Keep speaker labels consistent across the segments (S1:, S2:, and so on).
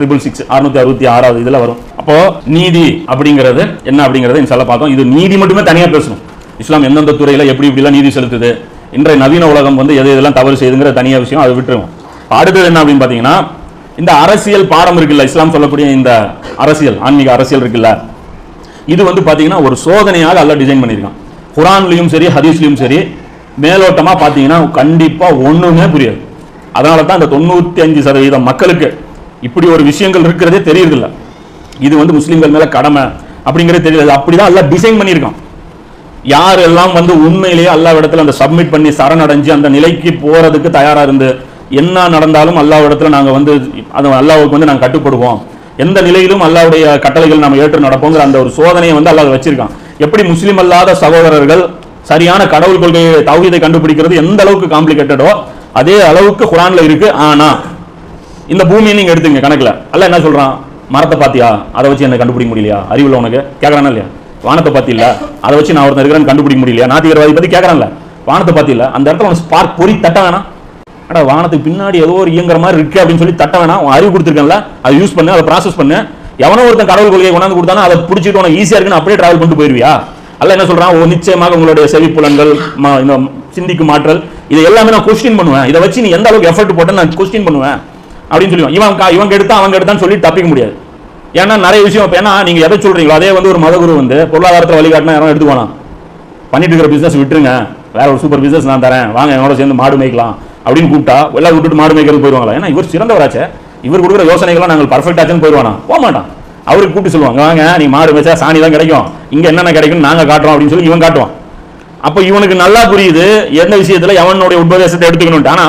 S1: 666 இதுல வரும். அப்போ நீதி அப்படிங்கிறது என்ன அப்படிங்கறத இன்ஷால்லா பார்த்தோம். இது நீதி மட்டுமே தனியா பேசணும். இஸ்லாம் எந்தெந்த துறையில எப்படி இப்படிலாம் நீதி செலுத்துது, இன்றைய நவீன உலகம் வந்து எது எதெல்லாம் தவறு செய்யுதுங்கிற தனியா விஷயம், அதை விட்டுருவோம். அடுத்தது என்ன அப்படின்னு பாத்தீங்கன்னா, இந்த அரசியல் பாடம் இருக்குல்ல, இஸ்லாம் சொல்லக்கூடிய இந்த அரசியல், ஆன்மீக அரசியல் இருக்குல்ல, இது வந்து பாத்தீங்கன்னா ஒரு சோதனையாக அல்லாஹ் டிசைன் பண்ணியிருக்கான். குர்ஆன்லயும் சரி ஹதீஸ்லயும் சரி மேலோட்டமா பாத்தீங்கன்னா கண்டிப்பா ஒண்ணுமே புரியாது. அதனால தான் இந்த 95% மக்களுக்கு இப்படி ஒரு விஷயங்கள் இருக்கிறதே தெரியறதில்ல. இது வந்து முஸ்லிம்கள் மேல கடமை அப்படிங்கிறது தெரியல. அப்படிதான் அல்லாஹ் டிசைன் பண்ணியிருக்கான். யாரெல்லாம் வந்து உண்மையிலேயே அல்லாஹ் இடத்துல அந்த சப்மிட் பண்ணி சரணடைஞ்சு அந்த நிலைக்கு போறதுக்கு தயாரா இருந்து என்ன நடந்தாலும் அல்லாஹ் இடத்துல நாங்க வந்து அல்லாஹ்வுக்கு வந்து நாங்க கட்டுப்படுவோம், எந்த நிலையிலும் அல்லாஹ்வுடைய கட்டளைகள் நாம ஏற்று நடப்போங்கிற அந்த ஒரு சோதனையை வந்து அல்லாஹ் வச்சிருக்கான். எப்படி முஸ்லிம் அல்லாத சகோதரர்கள் சரியான கடவுள் கொள்கையை தௌஹீதை கண்டுபிடிக்கிறது எந்த அளவுக்கு காம்ப்ளிகேட்டடோ அதே அளவுக்கு குர்ஆன்ல இருக்கு. ஆனா இந்த பூமியை நீங்க எடுத்துங்க கணக்குல, அல்லாஹ் என்ன சொல்றான், மரத்தை பாத்தியா, அதை வச்சு என்ன கண்டுபிடிக்க முடியலையா, அறிவுல உனக்கு கேட்கறானா இல்லையா, வானத்தை பத்தி இல்ல அதை வச்சு நான் ஒருத்தர் இருக்கிறேன்னு கண்டுபிடிக்க முடியலையா, நாத்திகரவாதி பத்தி கேட்கறான்ல, வானத்தை பத்தி இல்ல அந்த இடத்துல உனக்கு ஸ்பார்க் பொறி தட்ட வேணாம், அடா வானத்துக்கு பின்னாடி ஏதோ ஒரு இயங்குற மாதிரி இருக்கு அப்படின்னு சொல்லி தட்ட வேணாம். உன் அறிவு கொடுத்துருக்கல, அதை யூஸ் பண்ணு, அதை ப்ராசஸ் பண்ணு. எவனோ ஒருத்தன் கடவுள் கொள்கையை கொண்டாந்து கொடுத்தானா அதை பிடிச்சிட்டு உனக்கு ஈஸியா இருக்குன்னு அப்படியே டிராவல் பண்ணிட்டு போயிருவியா? அல்ல என்ன சொல்றான், நிச்சயமாக உங்களுடைய செவிப்புலன்கள் இந்த சிந்திக்கும் ஆற்றல் இதை எல்லாமே நான் கொஸ்டின் பண்ணுவேன், இதை வச்சு நீ எந்த அளவுக்கு எஃபர்ட் போட்டு நான் கொஸ்டின் பண்ணுவேன் அப்படின்னு சொல்லுவான். இவங்க எடுத்தா அவங்க எடுத்தான்னு சொல்லி தப்பிக்க முடியாது. ஏன்னா நிறைய விஷயம், ஏன்னா நீங்க எதை சொல்றீங்களோ அதே வந்து ஒரு மதகுரு வந்து பொருளாதாரத்தை வழிகாட்டினா யாரும் எடுத்துக்கோனா, பண்ணிட்டு இருக்கிற பிசினஸ் விட்டுருங்க, வேற ஒரு சூப்பர் பிசினஸ் நான் தரேன், வாங்க என்னோட சேர்ந்து மாடு மேய்க்கலாம் அப்படின்னு கூப்பிட்டா எல்லாம் விட்டுட்டு மாடு மேய்க்கிறது போயிடுவாங்களா? ஏன்னா இவர் சிறந்தவராச்சே, இவர் கொடுக்குற யோசனைகள்லாம் நாங்கள் பர்ஃபெக்ட் ஆச்சுன்னு போயிடுவானா? போக மாட்டான். அவருக்கு கூப்பிட்டு சொல்லுவாங்க, வாங்க நீ மாடு மேய்ச்சா சாணி தான் கிடைக்கும், இங்க என்னென்ன கிடைக்கும் நாங்க காட்டுறோம் அப்படின்னு சொல்லி இவன் காட்டுவான். அப்ப இவனுக்கு நல்லா புரியுது எந்த விஷயத்துல எவனுடைய உபதேசத்தை எடுத்துக்கணும். ஆனா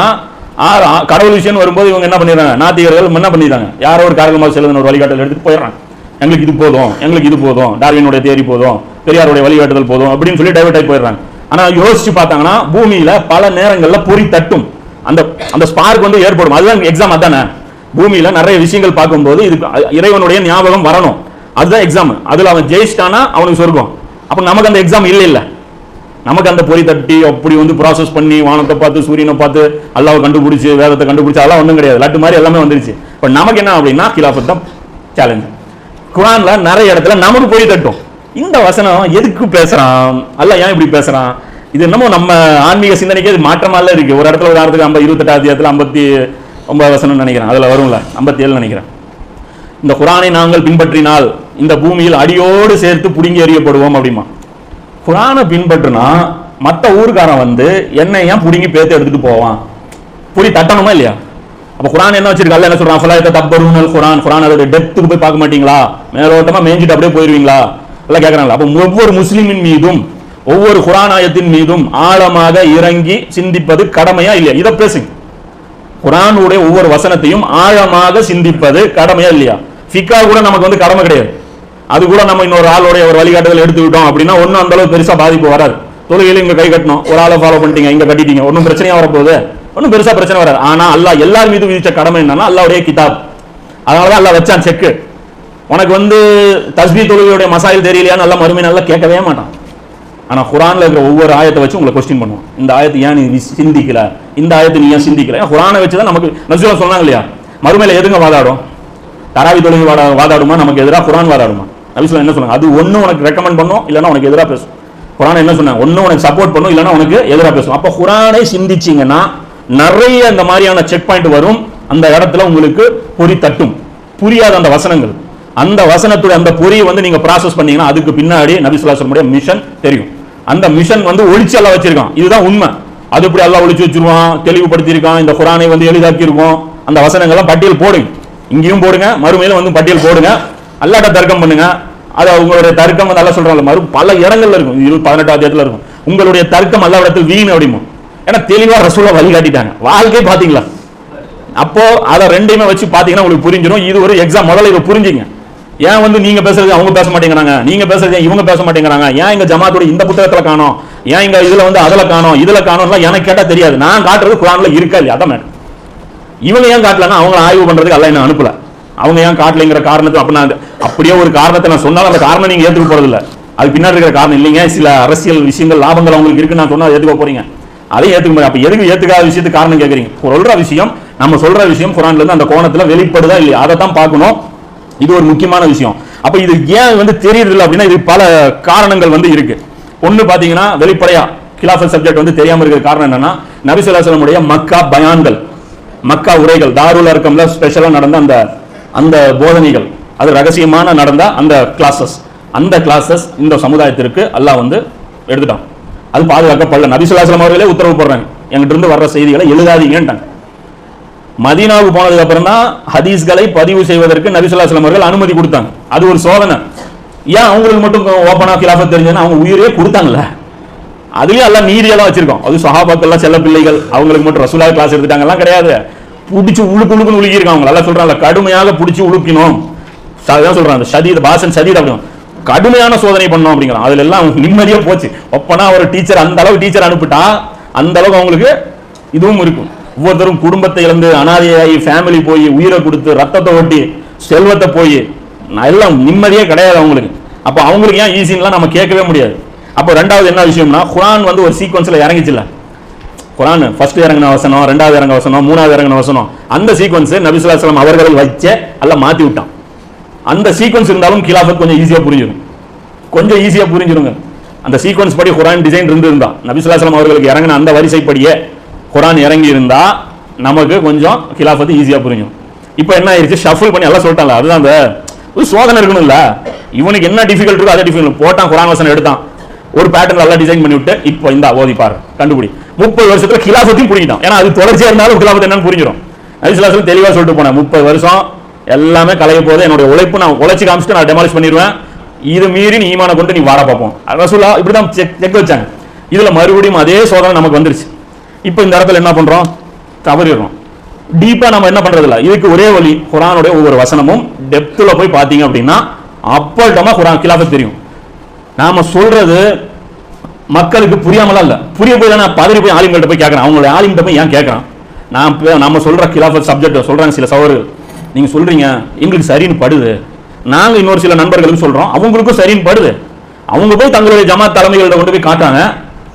S1: கடவுள் விஷயம் வரும்போது இவங்க என்ன பண்ணிடுறாங்க, நாத்திகர்கள் என்ன பண்ணிடுறாங்க, யாரோ ஒரு காரணமாக செல்லுன்னு ஒரு வழிகாட்டல் எடுத்துட்டு போயிடுறாங்க. எங்களுக்கு இது போதும், எங்களுக்கு இது போதும், டார்வினுடைய தியரி போதும், பெரியாருடைய வழிகாட்டுதல் போதும் அப்படின்னு சொல்லி டைவர்ட் ஆகி போயிடுறாங்க. ஆனா யோசிச்சு பார்த்தாங்கன்னா பூமியில பல நேரங்கள்ல பொறி தட்டும், அந்த ஸ்பார்க் வந்து ஏற்படும். அதுதான் எக்ஸாம். அதானே பூமியில நிறைய விஷயங்கள் பார்க்கும்போது இது இறைவனுடைய ஞாபகம் வரணும், அதுதான் எக்ஸாம். அதுல அவன் ஜெயிச்சிட்டானா அவனுக்கு சொர்க்கம். அப்ப நமக்கு அந்த எக்ஸாம் இல்ல, நமக்கு அந்த பொறி தட்டி அப்படி வந்து ப்ராசஸ் பண்ணி வானத்தை பார்த்து சூரியனை பார்த்து அல்லாஹ்வை கண்டுபிடிச்சு வேதத்தை கண்டுபிடிச்சு அதெல்லாம் ஒன்றும் கிடையாது, லட்டு மாதிரி எல்லாமே வந்துருச்சு. இப்போ நமக்கு என்ன அப்படின்னா கிலாஃபத் தான் சேலஞ்ச். குர்ஆன்ல நிறைய இடத்துல நமக்கு பொறி தட்டும். இந்த வசனம் எதுக்கு பேசுறான், அல்லாஹ் ஏன் இப்படி பேசுறான், இது என்னமோ நம்ம ஆன்மீக சிந்தனைக்கு இது மாற்றமால இருக்கு. ஒரு இடத்துல உதாரணத்துக்கு 28 அத்தியாயத்தில் 59 வசனம் நினைக்கிறேன், அதுல வரும்ல 57 நினைக்கிறேன். இந்த குர்ஆனை நாங்கள் பின்பற்றினால் இந்த பூமியில் அடியோடு சேர்த்து புடுங்கி எறியப்படுவோம் அப்படிமா. குர்ஆனை பின்பற்றுனா மற்ற ஊருக்காரன் வந்து என்ன ஏன் புடுங்கி பேத்து எடுத்துட்டு போவான், புரி தட்டணுமா இல்லையா? அப்ப குர்ஆன் என்ன வச்சிருக்கா, என்ன சொல்றான், ஃபலாயத தப்பருனல் குர்ஆன், குர்ஆன் அதோட டெப்த்துக்கு போய் பார்க்க மாட்டீங்களா, மேலோட்டமா மேஞ்சிட்டு அப்படியே போயிருவீங்களா எல்லாம் கேட்கறாங்களா? அப்ப ஒவ்வொரு முஸ்லிமின் மீதும் ஒவ்வொரு குர்ஆன் ஆயத்தின் மீதும் ஆழமாக இறங்கி சிந்திப்பது கடமையா இல்லையா? இதை பேசுங்க. குர்ஆனுடைய ஒவ்வொரு வசனத்தையும் ஆழமாக சிந்திப்பது கடமையா இல்லையா? ஃபிகா கூட நமக்கு வந்து கடமை கிடையாது. அது கூட நம்ம இன்னொரு ஆளுடைய ஒரு வழிகாட்டுதல் எடுத்துக்கிட்டோம் அப்படின்னா ஒன்னும் அந்த அளவுக்கு பெருசா பாதிப்பு வராது. தொழுகையில இங்க கை கட்டணும், ஒரு ஆளை ஃபாலோ பண்ணிட்டீங்க, இங்க கட்டிட்டீங்க, ஒன்னும் பிரச்சனையா வரப்போகுது, ஒன்னும் பெருசா பிரச்சனை வராது. ஆனா அல்லாஹ் எல்லார் மீது விதிச்ச கடமை என்னன்னா அல்லாஹ்வுடைய கிதாப். அதனாலதான் அல்லாஹ் வச்சான் செக்கு. உனக்கு வந்து தஸ்பீஹ் தொழுகையுடைய மசாயில் தெரியலையான்னு அல்லாஹ் மறுமை நல்லா கேட்கவே மாட்டான். ஆனா குர்ஆன்ல இருக்கிற ஒவ்வொரு ஆயத்தை வச்சு உங்களை கொஸ்டின் பண்ணுவோம். இந்த ஆயத்தை ஏன் நீ சிந்திக்கல, இந்த ஆயத்தை நீ ஏன் சிந்திக்கல? குர்ஆனை வச்சுதான் நமக்கு நபிகள் சொன்னாங்க இல்லையா, மறுமையில எதுங்க வாதாடும், தராவி தொழுகை வாதாடுமா நமக்கு எதிராக, குர்ஆன் வாதாடுமா? நபிகள் என்ன சொன்னாங்க, அது ஒண்ணு உனக்கு ரெக்கமெண்ட் பண்ணும் இல்லைன்னா உனக்கு எதிராக பேசும். குர்ஆன் என்ன சொன்னாங்க, ஒண்ணு உனக்கு சப்போர்ட் பண்ணும் இல்லைன்னா உனக்கு எதிராக பேசும். அப்ப குர்ஆனை சிந்திச்சீங்கன்னா நிறைய இந்த மாதிரியான செக் பாயிண்ட் வரும். அந்த இடத்துல உங்களுக்கு பொறி தட்டும், புரியாத அந்த வசனங்கள், அந்த வசனத்துடைய அந்த பொறியை வந்து நீங்க ப்ராசஸ் பண்ணீங்கன்னா அதுக்கு பின்னாடி நபி ஸல்லல்லாஹு அலைஹி வஸல்லம் மிஷன் தெரியும். அந்த மிஷன் வந்து ஒளிச்சு அல்லாஹ் வச்சிருக்கான், இதுதான் உண்மை. அது எப்படி அல்லாஹ் ஒளிச்சு வச்சிருவான், தெளிவுபடுத்தி இருக்கான், இந்த குர்ஆனை வந்து எளிதாக்கி இருக்கும். அந்த வசனங்கள்லாம் பட்டியல் போடுங்க, இங்கேயும் போடுங்க, மறுமையில வந்து பட்டியல் போடுங்க, அல்லாஹ்ட்ட தர்க்கம் பண்ணுங்க. அது உங்களுடைய தர்க்கம் வந்து அல்லாஹ் சொல்றாங்க பல இடங்கள்ல இருக்கும், 18 அத்தியாயத்துல இருக்கும், உங்களுடைய தர்க்கம் அல்லாஹ்விடத்தில் வீண் அப்படிமா. ஏன்னா தெளிவா ரசூலுல்லாஹ் வழிகாட்டிட்டாங்க, வாழ்க்கை பாத்தீங்களா? அப்போ அதை ரெண்டையுமே வச்சு பாத்தீங்கன்னா உங்களுக்கு புரிஞ்சிடும். இது ஒரு எக்ஸாம். முதல்ல இதை புரிஞ்சுங்க. ஏன் வந்து நீங்க பேசுறது அவங்க பேச மாட்டேங்கிறாங்க, நீங்க பேசுறது இவங்க பேச மாட்டேங்கிறாங்க, ஏன் இங்க ஜமாத்தோட இந்த புத்தகத்துல காணோம், ஏன் இங்க இதுல வந்து அதுல காணோம், இதுல காணோம் எனக்கு கேட்டா தெரியாது. நான் காட்டுறது குர்ஆன்ல இருக்கா இல்லையா, அதான் மேடம். இவங்க ஏன் காட்டலன்னா அவங்க ஆய்வு பண்றதுக்கு அல்லாஹ் என்ன அனுப்பல. அவங்க ஏன் காட்டலைங்கிற காரணத்தை அப்ப நான் அப்படியே ஒரு காரணத்தை நான் சொன்னாலும் அந்த காரணம் நீங்க ஏத்துக்க போறது இல்ல, அது பின்னாடி இருக்கிற காரணம் இல்லைங்க, சில அரசியல் விஷயங்கள் லாபங்கள் அவங்களுக்கு இருக்கு நான் சொன்னா ஏத்துக்க போறீங்க, அதை ஏத்துக்க முடியும். அப்ப எதுக்கு ஏத்துக்காத விஷயத்துக்கு காரணம் கேட்கறீங்க? சொல்ற விஷயம் நம்ம சொல்ற விஷயம் குர்ஆன்ல இருந்து அந்த கோணத்துல வெளிப்படுதா இல்லையா அதை தான் பார்க்கணும். இது ஒரு முக்கியமான விஷயம். அப்ப இது ஏன் வந்து தெரியுது இல்லை அப்படின்னா இது பல காரணங்கள் வந்து இருக்கு. ஒன்னு பாத்தீங்கன்னா வெளிப்படையா கிலாஃபத் சப்ஜெக்ட் வந்து தெரியாம இருக்கிற காரணம் என்னன்னா நபி ஸல்லல்லாஹு அலைஹி வஸல்லம் மக்கா பயான்கள், மக்கா உரைகள், தாருல் அர்கம்ல ஸ்பெஷலா நடந்த அந்த போதனைகள், அது ரகசியமான நடந்த அந்த கிளாஸஸ் இந்த சமுதாயத்திற்கு அல்லாஹ் வந்து எடுத்துட்டான். அது பாதுகாக்கப்படல. நபி ஸல்லல்லாஹு அலைஹி வஸல்லம் அவர்களே உத்தரவு போடுறாங்க, எங்கிட்ட இருந்து வர்ற செய்திகளை எழுதாதீங்கன்ட்டாங்க. மதீனாவுக்கு போனதுக்கு அப்புறம் தான் ஹதீஸ்களை பதிவு செய்வதற்கு நபி ஸல்லல்லாஹு அலைஹி வஸல்லம் அவர்கள் அனுமதி கொடுத்தாங்க. அது ஒரு சோதனை. ஏன் அவங்களுக்கு மட்டும் ஓப்பனா கிலாஃபத் தெரிஞ்சதுன்னா அவங்க உயிரே கொடுத்தாங்கல்ல, அதுலயும் எல்லாம் நீதியெல்லாம் வச்சிருக்கோம். அது சஹாபாக்கள்லாம் செல்ல பிள்ளைகள், அவங்களுக்கு மட்டும் ரசூலுல்லாஹ் கிளாஸ் எடுத்துட்டாங்கலாம் கிடையாது. பிடிச்சி உழுக்குன்னு உழுக்கிருக்காங்க. அவங்க எல்லாம் சொல்றாங்க கடுமையாக பிடிச்சி உழுக்கினோம், அதான் சொல்றாங்க ஷதீத் பாசன் ஷதீத் அப்படின்னு கடுமையான சோதனை பண்ணோம் அப்படிங்கிறான். அதுல எல்லாம் நிம்மதியா போச்சு. ஒப்பனா ஒரு டீச்சர் அந்த அளவு டீச்சர் அனுப்பிட்டா அந்த அளவுக்கு அவங்களுக்கு இதுவும் இருக்கும். ஒவ்வொருத்தரும் குடும்பத்தை இழந்து அனாதையாகி ஃபேமிலி போய் உயிரை கொடுத்து ரத்தத்தை ஓட்டி செல்வத்தை போய் எல்லாம் நிம்மதியே கிடையாது அவங்களுக்கு. அப்ப அவங்களுக்கு ஏன் ஈஸின்லாம் நம்ம கேட்கவே முடியாது. அப்ப ரெண்டாவது என்ன விஷயம்னா குர்ஆன் வந்து ஒரு சீக்வன்ஸ்ல இறங்கிச்சுல. குர்ஆன் ஃபர்ஸ்ட் இறங்கின வசனம், ரெண்டாவது இறங்கின வசனம், மூணாவது இறங்கின வசனம், அந்த சீக்வன்ஸ் நபி ஸல்லல்லாஹு அலைஹி வஸல்லம் அவர்கள் வச்ச அல்ல மாத்தி விட்டான். அந்த சீக்வன்ஸ் இருந்தாலும் கிலாஃபத் கொஞ்சம் ஈஸியா புரிஞ்சிருங்க. அந்த சீக்வன்ஸ் படி குர்ஆன் டிசைன் இருந்தா நபி ஸல்லல்லாஹு அலைஹி வஸல்லம் அவர்களுக்கு இறங்கின அந்த வரிசைப்படியே குர்ஆன் இறங்கி இருந்தா நமக்கு கொஞ்சம் கிலாஃபத் ஈஸியா புரியும். இப்போ என்ன ஆயிருச்சு, ஷஃபிள் பண்ணி எல்லாம் சொல்லிட்டாங்க. அதுதான் அந்த சோதனை இருக்கணும்ல, இவனுக்கு என்ன டிஃபிகல்ட் இருக்கோ அதை டிஃபிகல்ட் போட்டான். குர்ஆன் வசனம் எடுத்தான், ஒரு பேட்டர்ன் எல்லாம் டிசைன் பண்ணி விட்டு இப்போ இந்த ஓதி பாரு கண்டுபிடி. 30 வருஷத்துல கிலாஃபத்தையும் புரிஞ்சிட்டான். ஏன்னா அது தொடர்ச்சியா இருந்தாலும் கிலாஃபத் என்னன்னு புரிஞ்சிடும். நபி ஸல்லல்லாஹு அலைஹி வஸல்லம் தெளிவா சொல்லிட்டு போனேன், 30 வருஷம் எல்லாமே கலைய போது என்னுடைய உழைப்பு நான் உழைச்சி காமிச்சிட்டு நான் டெமாலிஷ் பண்ணிடுவேன், இது மீறி நீ ஈமான கொண்டு நீ வாழ பார்ப்போம். ரசூலுல்லாஹ் இப்படிதான் செக் வச்சாங்க. இதுல மறுபடியும் அதே சோதனை நமக்கு வந்துருச்சு. இப்போ இந்த இடத்துல என்ன பண்றோம், தவறிடுறோம். டீப்பா நம்ம என்ன பண்றது இல்ல. இதுக்கு ஒரே வழி, குர்ஆனுடைய ஒவ்வொரு வசனமும் டெப்த்ல போய் பாத்தீங்க அப்படின்னா அப்பட்டமா குர்ஆன் கிலாஃபத் தெரியும். நாம சொல்றது மக்களுக்கு புரியாமலாம் இல்ல, புரிய போய் தானே பதறி போய் ஆலிம்கிட்ட போய் கேட்கறான். அவங்களுடைய ஆலிம்கிட்ட போய் ஏன் கேட்கறான், நம்ம சொல்ற கிலாஃபத் சப்ஜெக்ட் சொல்றாங்க சில சகோதரர்கள், நீங்க சொல்றீங்க எங்களுக்கு சரின்னு படுது, நாங்க இன்னொரு சில நண்பர்களுக்கு சொல்றோம் அவங்களுக்கும் சரின்னு படுது. அவங்க போய் தங்களுடைய ஜமாத் தலைமைகள்ட்ட கொண்டு போய் காட்டாங்க.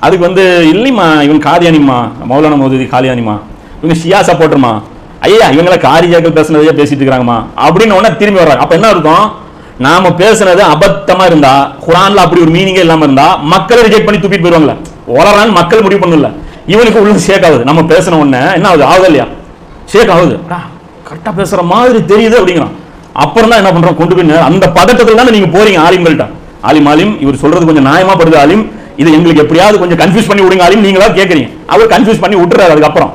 S1: அதுக்கு வந்து இல்லைம்மா இவங்க காதியானிமா, மௌலானா மௌதூதி காலியானிமா, இவங்க ஷியா சப்போர்ட்டர்மா, ஐயா இவங்களை காரியாக்கள் பேசுனதையே பேசிட்டு இருக்காங்கம்மா அப்படின்னு உடனே திரும்பி வர்றாங்க. அப்ப என்ன இருக்கும், நாம பேசுனது அபத்தமா இருந்தா, குர்ஆன்ல அப்படி ஒரு மீனிங்கே இல்லாம இருந்தா மக்களை ரிஜெக்ட் பண்ணி தூக்கிட்டு போயிருவாங்கல்ல. ஓலரான் மக்கள் முடிவு பண்ணல, இவனுக்கு உள்ள ஷேக் ஆகுது. நம்ம பேசின உடனே என்ன ஆகுது, ஆகுது இல்லையா, ஷேக் ஆகுது, கரெக்டா பேசுற மாதிரி தெரியுது அப்படிங்கிறான். அப்புறம் தான் என்ன பண்றோம், கொண்டு போய் அந்த பதட்டத்துல தானே நீங்க போறீங்க ஆலிம்கள்ட்ட. ஆலிம் இவர் சொல்றது கொஞ்சம் நியாயமா படுது ஆலிம், இது எங்களுக்கு எப்படியாவது கொஞ்சம் கன்ஃபியூஸ் பண்ணி விடுங்க ஆலிம், நீங்களா கேட்கறீங்க. அவர் கன்ஃபியூஸ் பண்ணி விட்டுறாரு. அதுக்கப்புறம்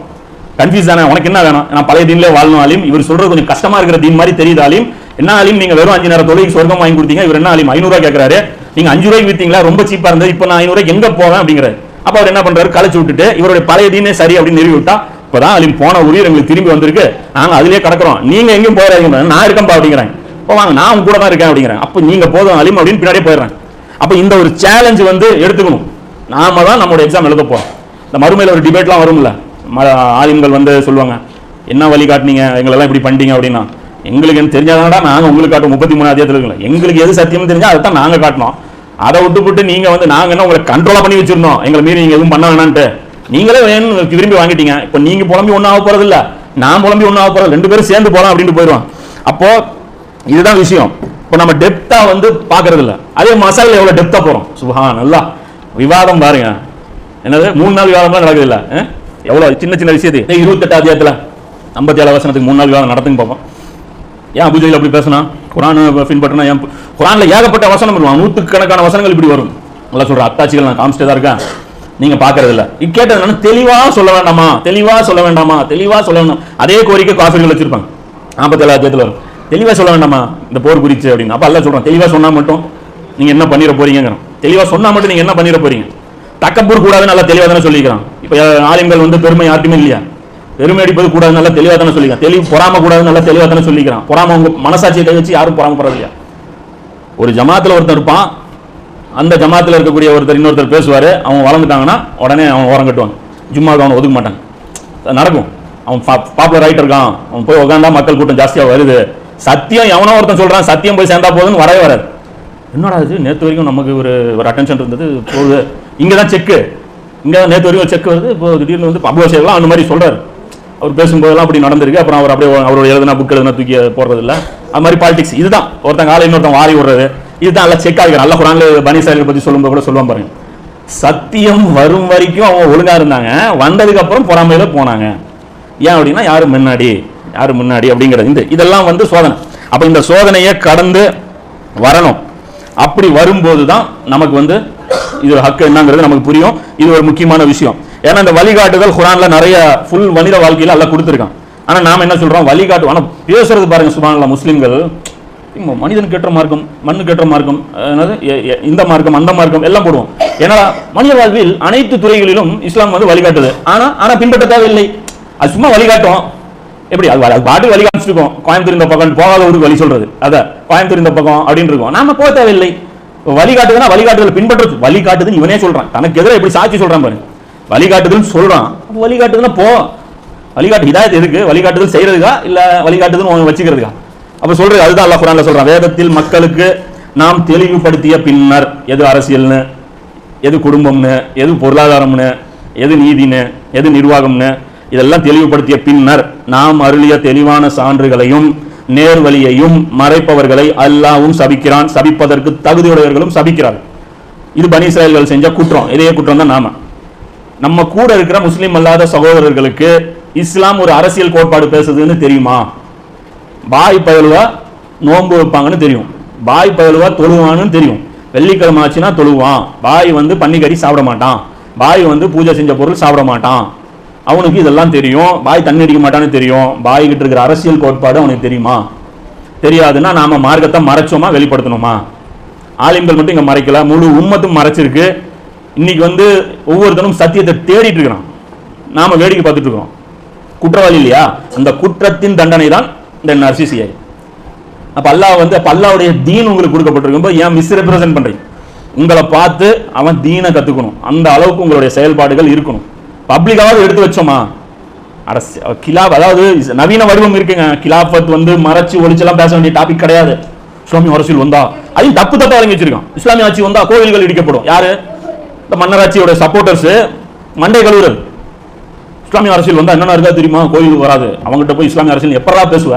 S1: கன்ஃபியூஸ் தானே, உனக்கு என்ன வேணும், நான் பழைய தீன்ல வாழணும் ஆலிம், இவர் சொல்றது கொஞ்சம் கஷ்டமா இருக்கிற தீன் மாதிரி தெரியுது ஆலிம், என்ன ஆலிம் நீங்க வெறும் 5 நேரம் தொழுகைக்கு சொர்க்கம் வாங்கி கொடுத்தீங்க, இவர் என்ன ஆலிம் 500 ரூபாய் கேட்கறாரு, நீங்க 5 ரூபாய்க்கு வித்தீங்களா, ரொம்ப சீப்பா இருந்தது, இப்போ நான் 500 ரூபாய்க்கு எங்க போவேன் அப்படிங்கிறாரு. அப்ப அவர் என்ன பண்றாரு, கலைச்சு விட்டுட்டு இவருடைய பழைய தீனே சரி அப்படின்னு நிறுவி விட்டா, இப்பதான் ஆலிம் போன உயிர் எங்களுக்கு திரும்பி வந்திருக்கு, நாங்க அதுலயே கிடக்கிறோம், நீங்க எங்கேயும் போறாங்க, நான் இருக்கேன்பா அப்படிங்கிறாங்க. இப்போ வாங்க நான் உங்க கூட தான் இருக்கேன் அப்படிங்கிறேன். அப்ப நீங்க போதும் ஆலிம் அப்படின்னு பின்னாடியே போயிடுறாங்க. அப்ப இந்த ஒரு சேலஞ்ச் வந்து எடுத்துக்கணும். நாம தான் நம்மளோட எக்ஸாம் எழுத போறோம். இந்த மறுமையில ஒரு டிபேட்லாம் வரும்ல, ஆலிம்கள் வந்து சொல்லுவாங்க, என்ன வழி காட்டினீங்க எங்களெல்லாம் இப்படி பண்ணிட்டீங்க அப்படின்னா, எங்களுக்கு என்ன தெரிஞ்சாதான்டா நாங்க உங்களுக்கு காட்டுவோம். 33 அத்தியாயத்தில் இருக்குல்ல, எங்களுக்கு எது சத்தியம் தெரிஞ்சா அதை தான் நாங்க காட்டணும். அதை விட்டு நீங்க வந்து நாங்க என்ன உங்களை கண்ட்ரோலா பண்ணி வச்சிருந்தோம், எங்களை மீறி நீங்க எதுவும் பண்ண வேணான்ட்டு நீங்களே வேணும் விரும்பி வாங்கிட்டீங்க. இப்போ நீங்க புலம்பி ஒன்றும் ஆக போறது இல்ல, நான் புலம்பி ஒன்றும் ஆக போறது, 2 பேரும் சேர்ந்து போறோம் அப்படின்னு போயிடுவான். அப்போ இதுதான் விஷயம். இப்போ நம்ம டெப்தா வந்து பாக்குறது இல்ல. அதே மசாலா எவ்வளவு டெப்தா போறோம், சுப்ஹான் அல்லாஹ். விவாதம் பாருங்க, என்னது 3 நாள் விவாதம்லாம் நடக்குது இல்ல, எவ்வளவு சின்ன சின்ன விஷயத்துக்கு 28 அத்தியாயத்துல 57 வசனத்துக்கு 3 நாள் விவாதம் நடத்துங்க பார்ப்போம். ஏன் அபூஜஹல் அப்படி பேசினா, குர்ஆன் பின்பற்றினா, ஏன் குர்ஆன்ல ஏகப்பட்ட வசனம் இருக்கும், 100கணக்கான வசனங்கள் இப்படி வரும். நல்லா சொல்ற அத்தாட்சிகள் நான் காமிச்சிட்டே தான் இருக்கேன், நீங்க பாக்குறது இல்ல. கேட்டது தெளிவா சொல்ல வேண்டாமா, தெளிவா சொல்ல வேண்டாமா, தெளிவா சொல்ல வேண்டாம். அதே கோரிக்கை காஃபிர்கள் வச்சிருப்பாங்க. 57 அத்தியாயத்துல வரும், தெளிவா சொல்ல வேண்டாமா இந்த போர் குறிச்சு அப்படின்னு. அப்ப அல்லாஹ் சொல்றான், தெளிவா சொன்னா மட்டும் நீங்க என்ன பண்ணிட போறீங்க, தெளிவா சொன்னா மட்டும் நீங்க என்ன பண்ணிட போறீங்க, தக்கபூர் கூடாதுன்னு நல்லா தெளிவா தானே சொல்லிக்கிறான். இப்ப ஆலிம்கள் வந்து பெருமை யாருக்குமே இல்லையா, பெருமை அடிப்பது கூடாது நல்லா தெளிவா தானே சொல்லிக்கிறான். தெளிவு பொறாம கூடாது நல்லா தெளிவா தானே சொல்லிக்கிறான். பொறாம உங்க மனசாட்சியை கை வச்சு யாரும் பொறாம போறது இல்லையா. ஒரு ஜமாத்துல ஒருத்தர் இருப்பான், அந்த ஜமாத்துல இருக்கக்கூடிய ஒருத்தர் இன்னொருத்தர் பேசுவாரு, அவங்க வளர்ந்துட்டாங்கன்னா உடனே அவன் ஓரம் கட்டுவாங்க, ஜும்மாவுக்கு அவனை ஒதுக்க மாட்டாங்க. நடக்கும், அவன் பாப்புலர் ஆயிட்டு இருக்கான், அவன் போய் உட்காந்தா மக்கள் கூட்டம் ஜாஸ்தியா வருது, சத்தியம் எவனோ ஒருத்தன் சொல்றான், சத்தியம் போய் சேர்ந்தா போதுன்னு வரவே வராது. என்னடா இது, நேற்று வரைக்கும் நமக்கு ஒரு அட்டென்ஷன் இருந்தது, போகுது இங்கதான் செக்கு, இங்கதான் நேற்று வரைக்கும் செக் வருது, இப்போ திடீர்னு வந்து அபுபக்கர் அந்த மாதிரி சொல்றாரு. அவர் பேசும்போதெல்லாம் அப்படி நடந்திருக்கு. அப்புறம் அவர் அப்படியே அவரோட எழுதுனா புக் எழுதுனா தூக்கி போடுறது இல்லை. அது மாதிரி பாலிடிக்ஸ் இதுதான். ஒருத்தன் காலை இன்னொருத்தன் வாரி விடுறது இதுதான். நல்லா செக் ஆகிக்கிறேன். நல்ல குரான்ல பனி இஸ்ராயேலை பற்றி சொல்லும்போது கூட சொல்லுவான் பாருங்க, சத்தியம் வரும் வரைக்கும் அவங்க ஒழுங்கா இருந்தாங்க, வந்ததுக்கு அப்புறம் பொறாமையில போனாங்க. ஏன் அப்படின்னா யாரு முன்னாடி அப்படிங்கிறது. இதெல்லாம் வந்து சோதனை. அப்ப இந்த சோதனையை கடந்து வரணும். அப்படி வரும்போது தான் நமக்கு வந்து இது ஹக்கு என்னங்கிறது நமக்கு புரியும். இது ஒரு முக்கியமான விஷயம். ஏன்னா இந்த வழிகாட்டுதல் குர்ஆன்ல நிறைய ஃபுல் மனித வாழ்க்கையில அல்லாஹ் கொடுத்துருக்கான். ஆனா நாம என்ன சொல்றோம், வழிகாட்டு. ஆனா பேசுறது பாருங்க சுப்ஹானல்லாஹ், முஸ்லிம்கள் மனிதன் கேட்ட மார்க்கம், மண்ணு கேட்ட மார்க்கம், இந்த மார்க்கம் அந்த மார்க்கம் எல்லாம் போடுவோம். ஏன்னா மனித வாழ்வில் அனைத்து துறைகளிலும் இஸ்லாம் வந்து வழிகாட்டுது. ஆனா பின்பற்ற தேவையில்லை. அது சும்மா வழிகாட்டும். எப்படி அது பாட்டு வழிகாட்டிருக்கோம். கோயம்புத்தூர் இந்த பக்கம் போகாத ஊருக்கு வழி சொல்றது, அத கோயம்புத்தூர் இந்த பக்கம் அப்படின்னு இருக்கும். நாம போக தேவையில்லை. வழிகாட்டுதுன்னா வழிகாட்டுதல் பின்பற்றது. வழிகாட்டுதுன்னு இவனே சொல்றான், தனக்கு எதிராக எப்படி சாட்சி சொல்றான் பாரு. வழிகாட்டுதல்னு சொல்றான், வழிகாட்டுதுன்னா போ. வழிகாட்டு ஹிதாயத் எதுக்கு? வழிகாட்டுதல் செய்யறதுக்கா இல்ல வழிகாட்டுதல் வச்சுக்கிறதுக்கா? அப்ப சொல்றது அதுதான் அல்லாஹ் குர்ஆன்ல சொல்றான். வேதத்தில் மக்களுக்கு நாம் தெளிவுபடுத்திய பின்னர் எது அரசியல்னு, எது குடும்பம்னு, எது பொருளாதாரம்னு, எது நீதினு, எது நிர்வாகம்னு இதெல்லாம் தெளிவுபடுத்திய பின்னர் நாம் அருளிய தெளிவான சான்றுகளையும் நேர்வழியையும் மறைப்பவர்களை அல்லாஹ்வும் சபிக்கிறான், சபிப்பதற்கு தகுதியுடையவர்களும் சபிக்கிறார். இது பனி இஸ்ராயேல்கள் செஞ்ச குற்றம். இதே குற்றம் தான் நம்ம கூட இருக்கிற முஸ்லிம் அல்லாத சகோதரர்களுக்கு இஸ்லாம் ஒரு அரசியல் கோட்பாடு பேசுதுன்னு தெரியுமா? பாய் பயலுவா நோன்பு வைப்பாங்கன்னு தெரியும், பாய் பயலுவா தொழுவான்னு தெரியும், வெள்ளிக்கிழமை ஆச்சுன்னா தொழுவான், பாய் வந்து பன்னிக்கறி சாப்பிட மாட்டான், பாய் வந்து பூஜை செஞ்ச பொருள் சாப்பிட மாட்டான், அவனுக்கு இதெல்லாம் தெரியும். பாய் தண்ணி அடிக்க மாட்டான்னு தெரியும். பாய் கிட்ட இருக்கிற அரசியல் கோட்பாடு அவனுக்கு தெரியுமா? தெரியாதுன்னா நாம மார்க்கத்தை மறைச்சோமா வெளிப்படுத்தணுமா? ஆலிம்கள் மட்டும் இங்க மறைக்கல, முழு உம்மத்தும் மறைச்சிருக்கு. இன்னைக்கு வந்து ஒவ்வொருத்தனும் சத்தியத்தை தேடிட்டு இருக்கிறான், நாம வேடிக்கை பார்த்துட்டு இருக்கோம். குற்றவாளி இல்லையா? அந்த குற்றத்தின் தண்டனை தான் இந்த நர்சிசிஐ. அப்ப அல்லாஹ் வந்து அல்லாஹ்வுடைய தீன் உங்களுக்கு கொடுக்கப்பட்டிருக்கும் போது ஏன் மிஸ்ரெப்ரசன்ட் பண்றீங்க? உங்களை பார்த்து அவன் தீனை கத்துக்கணும், அந்த அளவுக்கு உங்களுடைய செயல்பாடுகள் இருக்கணும். பப்ளிக்காவது எடுத்து வச்சோமா? கிலாப் அதாவது நவீன வடிவம் இருக்குங்க. கிலாபத் வந்து மறைச்சு ஒளிச்செல்லாம் பேச வேண்டிய டாபிக் கிடையாது. இஸ்லாமிய அரசியல் வந்தா அதையும் தப்பா வழங்கி வச்சிருக்கான். இஸ்லாமிய ஆட்சி வந்தா கோவில்கள் இடிக்கப்படும். யாரு? இந்த மன்னராட்சியோட சப்போர்ட்டர்ஸ் மண்டை கழுவுறது. இஸ்லாமிய அரசியல் வந்தா என்னென்ன இருக்கா தெரியுமா? கோயில் வராது. அவங்ககிட்ட போய் இஸ்லாமிய அரசியல் எப்படா பேசுவ?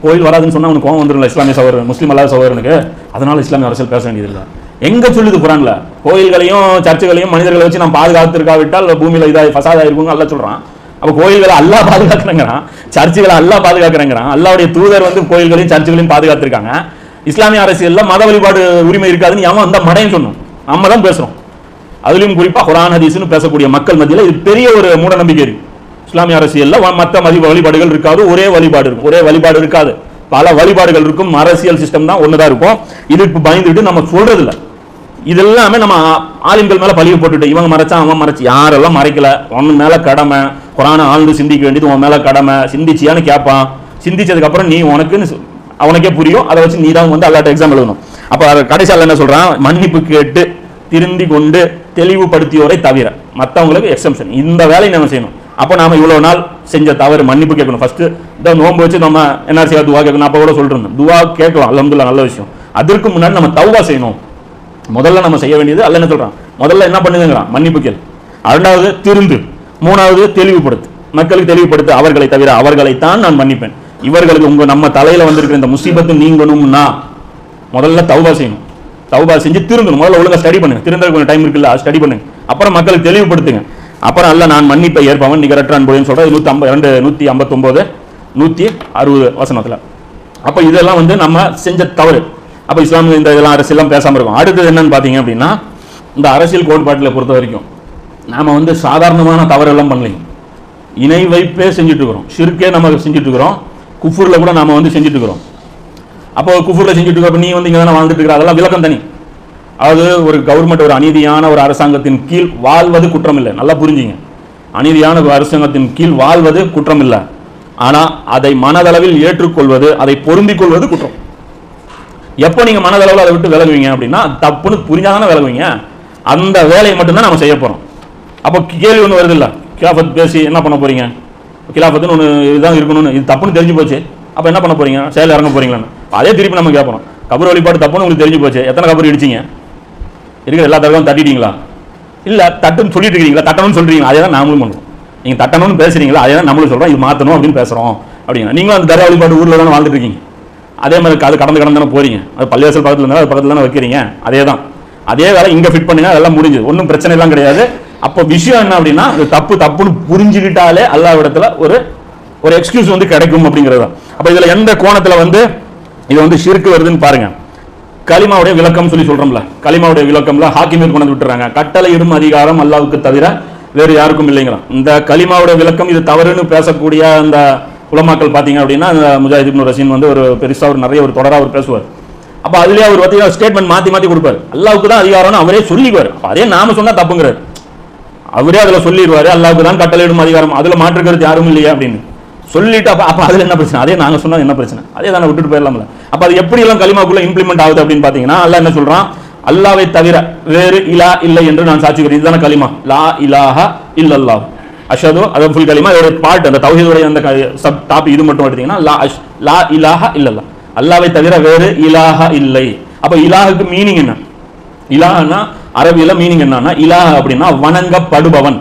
S1: கோயில் வராதுன்னு சொன்னா அவனுக்கு கோவம் வந்துருல இஸ்லாமிய சகோதரன், முஸ்லீம் அல்லாத சகோதரனுக்கு. அதனால இஸ்லாமிய அரசியல் பேச வேண்டியது இல்லை. எங்க சொல்லுது குர்ஆன்ல? கோயில்களையும் சர்ச்சுகளையும் மனிதர்களை வச்சு நாம் பாதுகாத்திருக்காவிட்டால் பூமியில இதாய் ஃபசாதா இருக்குன்னு அல்லாஹ் சொல்றான். அப்ப கோயில்களை அல்லாஹ் பாதுகாக்கிறாங்கிறான், சர்ச்சுகளை அல்லாஹ் பாதுகாக்கிறாங்கிறான். அல்லாஹ்வுடைய தூதர் வந்து கோயில்களையும் சர்ச்சுகளையும் பாதுகாத்திருக்காங்க. இஸ்லாமிய அரசியல்ல மத வழிபாடு உரிமை இருக்காதுன்னு அவன் அந்த மடையும் சொன்னோம். நம்ம தான் பேசுறோம். அதுலயும் குறிப்பா குர்ஆன் ஹதீஸ்னு பேசக்கூடிய மக்கள் மத்தியில் இது பெரிய ஒரு மூட நம்பிக்கை இருக்கு. இஸ்லாமிய அரசியல்ல மற்ற வழிபாடுகள் இருக்காது, ஒரே வழிபாடு இருக்கும். ஒரே வழிபாடு இருக்காது, பல வழிபாடுகள் இருக்கும். அரசியல் சிஸ்டம் தான் ஒண்ணுதான் இருக்கும். இதுக்கு பயந்துட்டு நம்ம சொல்றது இல்லை. இதெல்லாமே நம்ம ஆலிம்கள் மேல பழிய போட்டுட்டு இவங்க மறைச்சா அவன் மறைச்சு, யாரெல்லாம் மறைக்கல. ஒன்னு மேல கடமை, குர்ஆனை ஆழ்ந்து சிந்திக்க வேண்டியது உன் மேல கடமை. சிந்திச்சியான்னு கேட்பான். சிந்திச்சதுக்கு அப்புறம் நீ அவனுக்கே புரியும். அதை வச்சு நீ தான் வந்து அல்லாட்ட எக்ஸாம் எழுதணும். அப்ப கடைசியால என்ன சொல்றான்? மன்னிப்பு கேட்டு திருந்தி கொண்டு தெளிவுபடுத்தியோரை தவிர மற்றவங்களுக்கு எக்ஸம்ஷன். இந்த வேலையை நம்ம செய்யணும். அப்போ நாம இவ்வளவு நாள் செஞ்ச தவறு மன்னிப்பு கேட்கணும். ஃபர்ஸ்ட் இந்த நோன்பு வச்சு நம்ம என்ஆர்சியா துவா கேட்கணும். அப்போ கூட சொல்லிருந்தோம், துவா கேட்கலாம், அல்ஹம்துலில்லாஹ், நல்ல விஷயம். அதற்கு முன்னாடி நம்ம தௌபா செய்யணும். முதல்ல நம்ம செய்ய வேண்டியது அல்ல என்ன சொல்றான்? முதல்ல என்ன பண்ணுங்கிறான்? மன்னிப்பு கேள். இரண்டாவது திருந்து. மூணாவது தெளிவுபடுத்து, மக்களுக்கு தெளிவுபடுத்து. அவர்களை தவிர அவர்களைத்தான் நான் மன்னிப்பேன். இவர்களுக்கு நம்ம தலையில வந்திருக்கிற இந்த முசீபத்து நீங்கணும்னா முதல்ல தௌபா செய்யணும். தௌபா செஞ்சு திருந்தணும். முதல்ல ஒழுங்கா ஸ்டடி பண்ணுங்க. திருந்ததுக்கு கொஞ்சம் டைம் இருக்குல்ல, ஸ்டடி பண்ணுங்க. அப்புறம் மக்களுக்கு தெளிவுபடுத்துங்க. அப்புறம் அல்ல நான் மன்னிப்பை ஏற்பவன் நிகரற்ற அன்புன்னு சொல்றது 159 160 வசனத்துல. அப்ப இதெல்லாம் வந்து நம்ம செஞ்ச தவறு. அப்ப இஸ்லாம் இந்த இதெல்லாம் அரசியல்லாம் பேசாம இருக்கும். அடுத்தது என்னன்னு பாத்தீங்க அப்படின்னா, இந்த அரசியல் கோட்பாட்டில் பொறுத்த வரைக்கும் நாம வந்து சாதாரணமான தவறு எல்லாம் பண்ணலைங்க. இணை வைப்பே செஞ்சுட்டு இருக்கிறோம். ஷிர்கே நம்ம செஞ்சுட்டு இருக்கிறோம். குஃபுர்ல கூட நாம வந்து செஞ்சுட்டு இருக்கிறோம். அப்போ குஃபுர்ல செஞ்சுட்டு இருக்க நீ வந்து இங்க தானே வாழ்ந்துட்டு இருக்கிற, அதெல்லாம் விளக்கம் தனி. அதாவது ஒரு கவர்மெண்ட், ஒரு அநீதியான ஒரு அரசாங்கத்தின் கீழ் வாழ்வது குற்றம் இல்லை. நல்லா புரிஞ்சுங்க. அநீதியான ஒரு அரசாங்கத்தின் கீழ் வாழ்வது குற்றம் இல்லை. ஆனா அதை மனதளவில் ஏற்றுக்கொள்வது, அதை பொருந்திக் கொள்வது குற்றம். எப்போ நீங்க மனதளவில் அதை விட்டு விலகுவீங்க அப்படின்னா, தப்புன்னு புரிஞ்சாதானே விலகுவீங்க. அந்த வேலையை மட்டும்தான் நம்ம செய்ய போறோம். அப்போ கேள்வி ஒன்று வருது இல்லை, கிலாஃபத் பேசி என்ன பண்ண போறீங்க? கிலாஃபத்துன்னு ஒன்று இதுதான் இருக்கணும்னு, இது தப்புன்னு தெரிஞ்சு போச்சு. அப்போ என்ன பண்ண போறீங்க? செயல் இறங்க போறீங்களான்னு அதே திருப்பி நம்ம கேட்போம். கபர் வழிபாடு தப்புன்னு உங்களுக்கு தெரிஞ்சு போச்சு, எத்தனை கபர் இடிச்சிங்க? இருக்கிற எல்லா தடவையும் தட்டிட்டீங்களா? இல்லை தட்டுன்னு சொல்லிட்டு இருக்கீங்களா? தட்டணும்னு சொல்றீங்களா? அதே தான் நாமளும் பண்ணுவோம். நீங்க தட்டணும்னு பேசுறீங்களா, அதே தான் நம்மளும் சொல்றோம், இது மாத்தணும் அப்படின்னு பேசுறோம் அப்படிங்க. நீங்களும் அந்த தர்கா வழிபாடு ஊர்ல தானே வாழ்ந்துட்டு இருக்கீங்க, அதே மாதிரி அது கடந்து தானே போறீங்க. அது பள்ளிவாசல் பக்கத்துல இருந்தாலும் அது பக்கத்துல தானே வைக்கிறீங்க. அதே தான், அதே வேலை இங்க ஃபிட் பண்ணுங்க, அதெல்லாம் முடிஞ்சது, ஒன்றும் பிரச்சனை எல்லாம் கிடையாது. அப்போ விஷயம் என்ன அப்படின்னா, அது தப்புன்னு புரிஞ்சுக்கிட்டாலே அல்லாஹ்விடத்துல ஒரு எக்ஸ்கியூஸ் வந்து கிடைக்கும் அப்படிங்கிறது தான். அப்ப இதுல எந்த கோணத்துல வந்து இது வந்து ஷிர்க் வருதுன்னு பாருங்க. கலிமாவுடைய விளக்கம் சொல்லி சொல்றோம்ல, கலிமாவுடைய விளக்கம்ல ஹாக்கிமீர் கொண்டு விட்டுறாங்க. கட்டளை இடும் அதிகாரம் அல்லாஹ்வுக்கு தவிர வேறு யாருக்கும் இல்லைங்கிறான். இந்த கலிமாவுடைய விளக்கம் இது தவறுன்னு பேசக்கூடிய அந்த உலமாக்கள் பாத்தீங்க அப்படின்னா, முஜாஹித் இப்னு ரசீன் வந்து ஒரு பெருசா நிறைய தொடரா அவர் பேசுவார். அப்ப அதுலயே அவர் பார்த்தீங்கன்னா ஸ்டேட்மெண்ட் மாத்தி கொடுப்பாரு. அல்லாஹ்வுக்கு தான் அதிகாரம்னு அவரே சொல்லிக்குவார். அதே நாம சொன்னா தப்புங்கிறார், அவரே அதுல சொல்லிடுவாரு, அல்லாஹ்வுக்கு தான் கட்டளையிடும் அதிகாரம், அதுல மாற்றுக்கிறது யாரும் இல்லையா அப்படின்னு சொல்லிட்டு, அப்ப அதுல என்ன பிரச்சனை, அதே நாங்க சொன்னா என்ன பிரச்சனை, அதே தானே விட்டுட்டு போயிடலாம்ல. அப்ப அது எப்படி எல்லாம் கலிமாக்குள்ள இம்ப்ளிமெண்ட் ஆகுது அப்படின்னு பாத்தீங்கன்னா, அல்லாஹ் என்ன சொல்றான், அல்லாஹ்வை தவிர வேறு இலா இல்லை என்று நான் சாட்சிக்கிறேன். இதுதானே கலிமா, லா இலாஹா இல்லல்லாஹ் அஷ்ஹது, அது ஃபுல் கலிமா. இதோட பார்ட் அந்த தௌஹீதுடைய அந்த சப் டாபிக் இது மட்டும் எடுத்தீங்கன்னா லா இலாஹா இல்லல்லாஹ், அல்லாஹ்வை தவிர வேறு இலாஹா இல்லை. அப்ப இலாஹுக்கு மீனிங் என்ன? இலாஹ்னா அரபியில மீனிங் என்னன்னா, இலாஹ் அப்படின்னா வணங்கப்படுபவன்,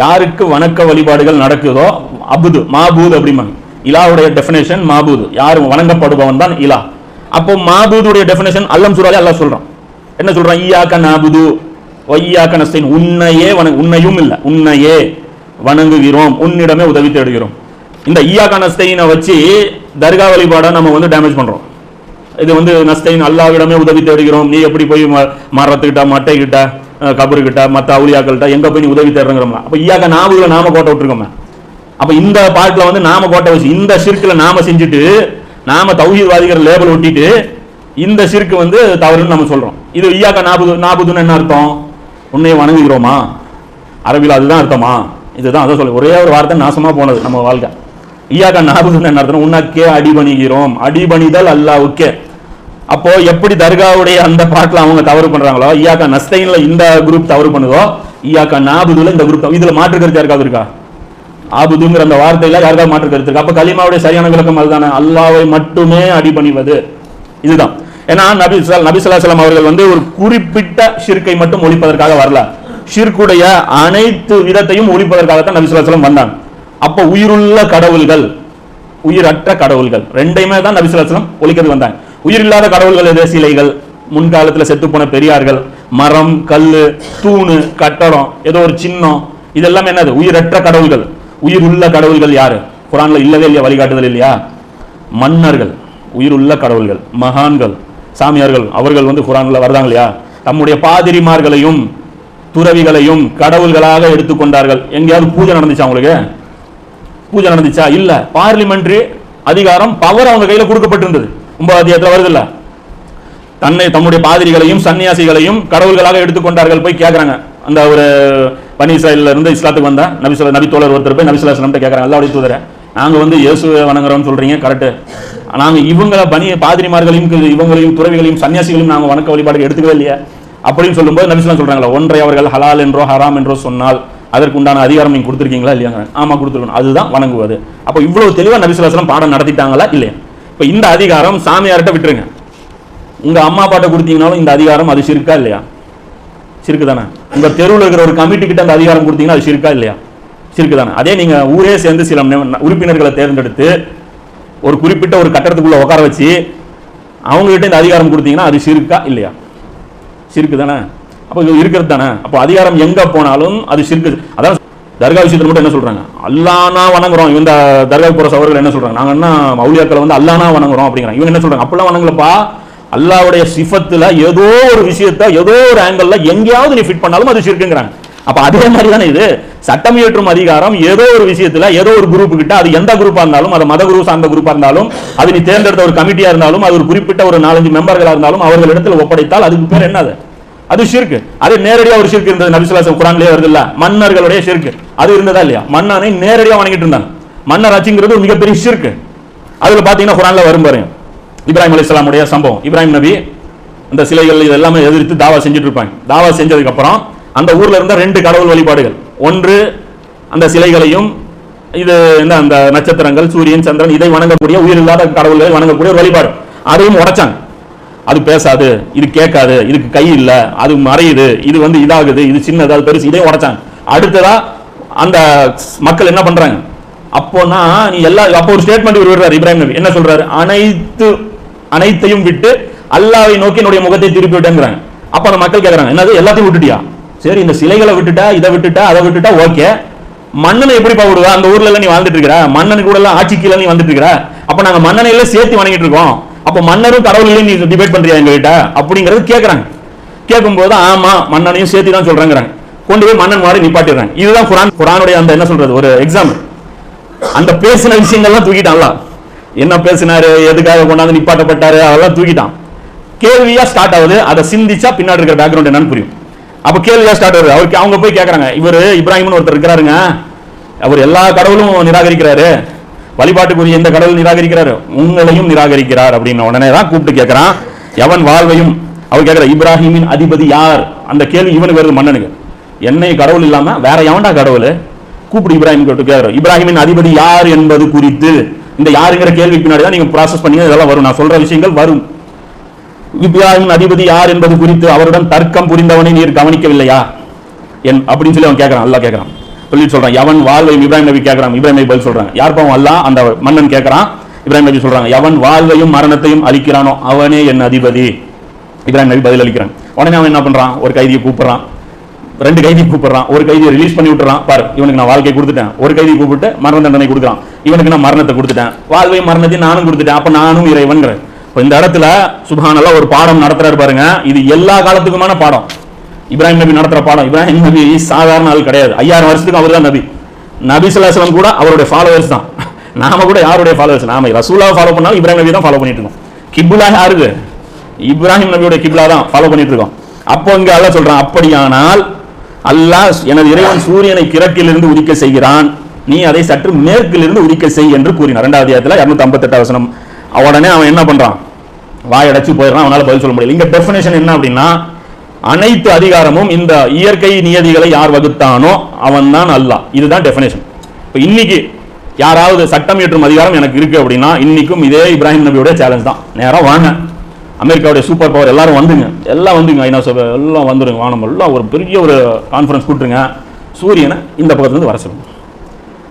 S1: யாருக்கு வணக்க வழிபாடுகள் நடக்குதோ அபுது மாபூத் அப்படிம்பாங்க. இலாஹுடைய டெஃபினேஷன் மாபூத், யார் வணங்கப்படுபவன் தான் இலாஹ். அப்போ மாபூதுடைய டெஃபினேஷன் அல்லாஹ் சூராலே அல்லாஹ் சொல்றான், என்ன சொல்றான், ஈயாக்க நஅபுது வ ஈயாக்க நஸ்தஈன், உன்னையும் இல்ல உன்னையே வணங்குகிறோம், உன்னிடமே உதவி தேடுகிறோம். இந்த ஈயாக்க நஸ்தஈனை வச்சு தர்கா வழிபாடை நம்ம வந்து டேமேஜ் பண்றோம். இது வந்து நஸ்தஈன் அல்லாஹ்விடமே உதவி தேடுகிறோம், நீ எப்படி போய் மரத்துக்கிட்ட மட்டை கிட்ட கபரு கிட்ட மற்ற அவுலியாக்கள்கிட்ட எங்க போய் நீ உதவி தேடுறோம்ல. அப்ப ஈயாக்க நாபுதுல நாம கோட்டை விட்டுருக்கோம். அப்ப இந்த பாட்டுல வந்து நாம கோட்டை வச்சு இந்த ஷிர்க்ல நாம செஞ்சுட்டு நாம தௌஹீத்வாதிகள் லேபிள் ஒட்டிட்டு இந்த ஷிர்க் வந்து தவறுன்னு நம்ம சொல்றோம். இது ஈயாக்க நாபுதுன்னு என்ன அர்த்தம், உன்னைய வணங்குகிறோமா, அரபியில் அதுதான் அர்த்தமா, இதுதான் அதான் சொல்ல ஒரே ஒரு வார்த்தை நாசமா போனது நம்ம வாழ்க்கை. ஈயாக்க நாபுதுன்னு என்ன அர்த்தம், உனக்கே அடிபணிகிறோம், அடிபணிதல் அல்லாஹ்வுக்கே. அப்போ எப்படி தர்காவுடைய அந்த பாட்டுல அவங்க தவறு பண்றாங்களோ, ஈயாக்க நஸ்தஈன்ல இந்த குரூப் தவறு பண்ணுதோ, ஈயாக்க நாபுதுல இந்த குரூப், இதுல மாற்று கருத்து யாருக்காவது இருக்கா? ஆபுதுங்கிற அந்த வார்த்தையில யாருக்காவது மாற்று கருத்து இருக்கா? அப்ப கலிமாவுடைய சரியான விளக்கம் அதுதானே, அல்லாஹ்வை மட்டுமே அடிபணிவது, இதுதான். ஏன்னா நபி ஸல்லல்லாஹு அலைஹி வஸல்லம் அவர்கள் வந்து ஒரு குறிப்பிட்ட ஷிர்க்கை மட்டும் ஒழிப்பதற்காக வரல, ஷிர்க்குடைய அனைத்து விதத்தையும் ஒழிப்பதற்காகத்தான் நபி ஸல்லல்லாஹு அலைஹி வஸல்லம் வந்தாங்க. அப்ப உயிருள்ள கடவுள்கள் உயிரற்ற கடவுள்கள் ரெண்டையுமே தான் நபி ஸல்லல்லாஹு அலைஹி வஸல்லம் ஒழிக்கிறது வந்தாங்க. உயிர் இல்லாத கடவுள்கள் எது, சிலைகள், முன்காலத்தில் செத்து போன பெரியார்கள், மரம், கல்லு, தூணு, கட்டடம், ஏதோ ஒரு சின்னம், இதெல்லாம் என்னது, உயிரற்ற கடவுள்கள். உயிர் உள்ள கடவுள்கள் யாரு, குர்ஆன்ல இல்லவே இல்லையா, வழிகாட்டுதல் இல்லையா, மன்னர்கள், உயிர் உள்ள கடவுள்கள், மகான்கள், சாமியார்கள், அவர்கள் வந்து குர்ஆன்ல வருதாங்க இல்லையா. தம்முடைய பாதிரிமார்களையும் துறவிகளையும் கடவுள்களாக எடுத்துக்கொண்டார்கள். எங்கேயாவது பூஜை நடந்துச்சா அவங்களுக்கு, பூஜை நடந்துச்சா, இல்ல. பார்லிமெண்டரி அதிகாரம் பவர் அவங்க கையில கொடுக்கப்பட்டிருந்தது. 9வது அத்தியாயத்துல வருது இல்ல, தம்முடைய பாதிரிகளையும் சன்னியாசிகளையும் கடவுள்களாக எடுத்துக்கொண்டார்கள். போய் கேட்கறாங்க, அந்த ஒரு பனி இஸ்ராயேல்ல இருந்து இஸ்லாத்துக்கு வந்த நபி தோழர் ஒருத்தர் போய் நபி ஸல்லல்லாஹு அலைஹி வஸல்லம் கேட்கறாங்க, அல்லாஹ்வுடைய தூதரே, நாங்க வந்து இயேசுவை வணங்குறோம்னு சொல்றீங்க கரெக்ட், நாங்க இவங்கள பாதிரிமார்களையும் இவங்களையும் துறவிகளையும் சன்னியாசிகளையும் நாங்க வணக்க வழிபாடு எடுத்துக்கவே இல்லையா அப்படின்னு சொல்லும்போது நபி ஸல்லல்லாஹு சொல்றாங்களா, ஒன்றை அவர்கள் ஹலால் என்றோ ஹராம் என்றோ சொன்னால் அதற்கு உண்டான அதிகாரம் நீங்க கொடுத்திருக்கீங்களா இல்லையா? ஆமா கொடுத்துருக்கணும், அதுதான் வணங்குவது. அப்ப இவ்வளவு தெளிவா நபி ஸல்லல்லாஹு அலைஹி வஸல்லம் பாடம் நடத்திட்டாங்களா இல்லையா? இப்ப இந்த அதிகாரம் சாமியார்கிட்ட விட்டுருங்க, உங்க அம்மா பாட்ட கொடுத்தீங்கனாலும் இந்த அதிகாரம் அது ஷிர்கா இல்லையா? ஷிர்கு தானே. உங்க தெருவில் இருக்கிற ஒரு கமிட்டி கிட்ட அந்த அதிகாரம் கொடுத்தீங்கன்னா அது ஷிர்கா இல்லையா? ஷிர்கு தானே. அதே நீங்க ஊரே சேர்ந்து சில உறுப்பினர்களை தேர்ந்தெடுத்து ஒரு குறிப்பிட்ட ஒரு கட்டடத்துக்குள்ள உட்கார வச்சு அவங்க கிட்ட இந்த அதிகாரம் கொடுத்தீங்கன்னா அது ஷிர்கா இல்லையா? ஷிர்கு தானே. அப்போ இருக்கிறது தானே. அப்போ அதிகாரம் எங்க போனாலும் அது ஷிர்கு. அதான் தர்கா விஷயத்துல மட்டும் என்ன சொல்றாங்க, அல்லானா வணங்குறோம். இந்த தர்கா போற சவர்கள் என்ன சொல்றாங்க, நாங்க என்ன மௌலியாக்களை வந்து அல்லானா வணங்குறோம் அப்படிங்கிறாங்க. இவங்க என்ன சொல்றாங்க, அப்பெல்லாம் வணங்கலப்பா, அல்லாஹ்வுடைய சிஃபத்துல ஏதோ ஒரு விஷயத்தை ஏதோ ஒரு ஆங்கிள் எங்கேயாவது நீ ஃபிட் பண்ணாலும் அது ஷிர்க்குங்கறாங்க. அப்ப அதே மாதிரி தானே இது சட்டம் இயற்றும் அதிகாரம் ஏதோ ஒரு விஷயத்துல ஏதோ ஒரு குரூப் கிட்ட, அது எந்த குரூப்பா இருந்தாலும், அது மத குரு சார்ந்த குரூப்பா இருந்தாலும், அது நீ தேர்ந்தெடுத்த ஒரு கமிட்டியா இருந்தாலும், அது ஒரு குறிப்பிட்ட ஒரு 4-5 மெம்பர்களா இருந்தாலும் அவர்களிடத்தில் ஒப்படைத்தால் அதுக்கு பேர் என்னது, அது ஷிர்க். அது நேரடியா ஒரு ஷிர்க் இருந்தது. நபி ஸல்லல்லாஹு அலைஹி வஸல்லம் குர்ஆன்லயே வருது இல்ல, மன்னர்களுடைய ஷிர்க் அது இருந்ததா இல்லையா? மன்னனை நேரடியா வணங்கிட்டு இருந்தாங்க. மன்னர் ஆட்சிங்கிறது ஒரு மிகப்பெரிய ஷிர்க். அதுல பாத்தீங்கன்னா குர்ஆன்ல வரும் பாருங்க, இப்ராஹிம் அலைஹிஸ்ஸலாம் உடைய சம்பவம். இப்ராஹிம் நபி இந்த சிலைகள் இதெல்லாம் எதிர்த்து தாவா செஞ்சுட்டு இருப்பாங்க. தாவா செஞ்சதுக்கு அப்புறம் அந்த ஊர்ல இருந்த 2 கடவுள் வழிபாடுகள், ஒன்று அந்த சிலைகளையும் இது என்ன அந்த நட்சத்திரங்கள் சூரியன் சந்திரன் இதை வணங்கக்கூடிய உயிரில்லாத கடவுள்களை வணங்கக்கூடிய ஒரு வழிபாடு, அதையும் உடைச்சாங்க. அது பேசாது, இது கேட்காது, இதுக்கு கை இல்ல, அது மறையுது, இது வந்து இதாகுது, இது சின்னது அது பெருசு, இதையும் உடைச்சாங்க. அடுத்ததா அந்த மக்கள் என்ன பண்றாங்க? அப்போனா நீ அப்போ ஒரு ஸ்டேட்மெண்ட் விடுறாரு இப்ராஹிம் நபி. என்ன சொல்றாரு? அனைத்தையும் விட்டு அல்லாஹ்வை நோக்கி என்னுடைய முகத்தை திருப்பி விட்டேங்கிறாங்க. அப்ப அந்த மக்கள் கேட்கறாங்க, என்னது எல்லாத்தையும் விட்டுட்டியா? சரி, இந்த சிலைகளை விட்டுட்டா, இதை விட்டுட்டா, அதை விட்டுட்டா, ஓகே, மன்னனை எப்படி விடுவா? அந்த ஊர்ல எல்லாம் நீ வாழ்ந்துட்டு இருக்கிற, மன்னன் கூட எல்லாம் ஆட்சி கீழே நீ வந்துட்டு இருக்கிற, அப்ப நாங்க மன்னனை எல்லாம் சேர்த்து வணங்கிட்டு இருக்கோம், அப்ப மன்னரும் கடவுள் நீ டிபேட் பண்றியா எங்ககிட்ட அப்படிங்கறது கேட்கறாங்க. கேட்கும்போது ஆமா மன்னனையும் சேர்த்து தான் சொல்றாங்க. கொண்டு போய் மன்னன் மாதிரி நிப்பாட்டிடுறாங்க. இதுதான் குர்ஆனுடைய அந்த என்ன சொல்றது ஒரு எக்ஸாம்பிள். அந்த பேசின விஷயங்கள்லாம் தூக்கிட்டான்ல, என்ன பேசினாரு, எதுக்காக கொண்டாந்து நிப்பாட்டப்பட்டாரு, அதெல்லாம் தூக்கிட்டான். கேள்வியா ஸ்டார்ட் ஆகுது. அதை சிந்திச்சா பின்னாடி இருக்கிற பேக்ரவுண்ட் என்னன்னு புரியும். அப்ப கேள்வியா ஸ்டார்ட் ஆகுது. அவருக்கு அவங்க போய் கேட்கறாங்க, இவர் இப்ராஹிம்னு ஒருத்தர் இருக்கிறாருங்க, அவர் எல்லா கடவுளும் நிராகரிக்கிறாரு, வழிபாட்டுக்குரிய எந்த கடவுள் நிராகரிக்கிறாரு, உங்களையும் நிராகரிக்கிறார் அப்படின்னு உடனே தான் கூப்பிட்டு கேட்கறான், எவன் வாழ்வையும். அவர் கேட்கிற இப்ராஹிமின் அதிபதி யார்? அந்த கேள்வி இவனுக்கு வருது மன்னனுக்கு. என்னை கடவுள் இல்லாம வேற எவன்டா கடவுள்? கூப்பிட்டு இப்ராஹிம் கேட்கிறார், இப்ராஹிமின் அதிபதி யார் என்பது குறித்து. இந்த யாருங்கிற கேள்வி பின்னாடி தான் நீங்க ப்ராசஸ் பண்ணி இதெல்லாம் வரும், நான் சொல்ற விஷயங்கள் வரும். இப்ராஹிமின் அதிபதி யார் என்பது குறித்து அவருடன் தர்க்கம் புரிந்தவனை நீர் கவனிக்கவில்லையா அப்படின்னு சொல்லி அவன் கேட்கறான். அல்லாஹ் கேட்கறான். சொல்லிட்டு சொல்றான், எவன் வாழ்வையும். இப்ராஹிம் நபி கேட்கறான், இப்ராஹிம் நபி பதில் சொல்றாங்க, யார் பாவம்? அல்லாஹ். அந்த மன்னன் கேட்கறான், இப்ராஹிம் நபி சொல்றாங்க, எவன் வாழ்வையும் மரணத்தையும் அளிக்கிறானோ அவனே என் அதிபதி. இப்ராஹிம் நபி பதில் அளிக்கிறான். உடனே அவன் என்ன பண்றான்? ஒரு கைதியை கூப்பிடுறான், 2 கைதியை கூப்பிடுறான், ஒரு கைதியை ரிலீஸ் பண்ணி விட்டுறான். பாரு, இவனுக்கு நான் வாழ்க்கை கொடுத்துட்டேன். ஒரு கைதியை கூப்பிட்டு மரண தண்டனை கொடுக்குறான், இவனுக்கு நான் மரணத்தை கொடுத்துட்டேன், வாழ்வையும் மரணத்தையும் நானும் கொடுத்துட்டேன், அப்ப நானும் இறைவன்கிற. இந்த இடத்துல சுப்ஹானல்லாஹ் ஒரு பாடம் நடத்துறாரு பாருங்க. இது எல்லா காலத்துக்குமான பாடம். இப்ராஹிம் நபி நடத்துற பாடம். இப்ராஹிம் நபி சாதாரண ஆள் கிடையாது. 5000 வருஷத்துக்கு அவர் தான் நபி. நபி ஸல்லல்லாஹு அலைஹி வஸல்லம் கூட அவருடைய ஃபாலோவர்ஸ் தான். நாம கூட யாருடைய ஃபாலோவர்ஸ்? நாம ரசூலுல்லாஹ் ஃபாலோ பண்ணாலும் இப்ராஹிம் நபி தான் ஃபாலோ பண்ணிட்டு இருக்கோம். கிப்லா யாருக்கு? இப்ராஹிம் நபியோட கிப்லா தான் ஃபாலோ பண்ணிட்டு இருக்கோம். அப்போ இங்க அல்லாஹ் சொல்றான், அப்படியானால் அல்லாஹ் எனது இறைவன் சூரியனை கிழக்கிலிருந்து உதிக்க செய்கிறான், நீ அதை சற்று மேற்கிலிருந்து உதிக்க செய் என்று கூறினார். 2வது அத்தியாயத்தில் 258 வசனம். உடனே அவன் என்ன பண்றான்? வாயடைச்சு போயிடறான், அவனால பதில் சொல்ல முடியல. இங்க டெஃபினேஷன் என்ன அப்படின்னா, அனைத்து அதிகாரமும் இந்த இயற்கை நியதிகளை யார் வகுத்தானோ அவன் தான் அல்லாஹ். இதுதான் டெஃபினேஷன். இப்போ இன்னைக்கு யாராவது சட்டம் இயற்றும் அதிகாரம் எனக்கு இருக்கு அப்படின்னா, இன்னைக்கும் இதே இப்ராஹிம் நபியோட சேலஞ்ச் தான். நேரம் வாங்க, அமெரிக்காவுடைய சூப்பர் பவர் எல்லாரும் வந்துங்க, எல்லாம் வந்துங்க, ஐநா சபை எல்லாம் வந்துருங்க, வானம் எல்லாம் ஒரு பெரிய ஒரு கான்ஃபரன்ஸ் கூட்டுருங்க, சூரியனை இந்த பக்கத்துலேருந்து வர சொல்லுங்க.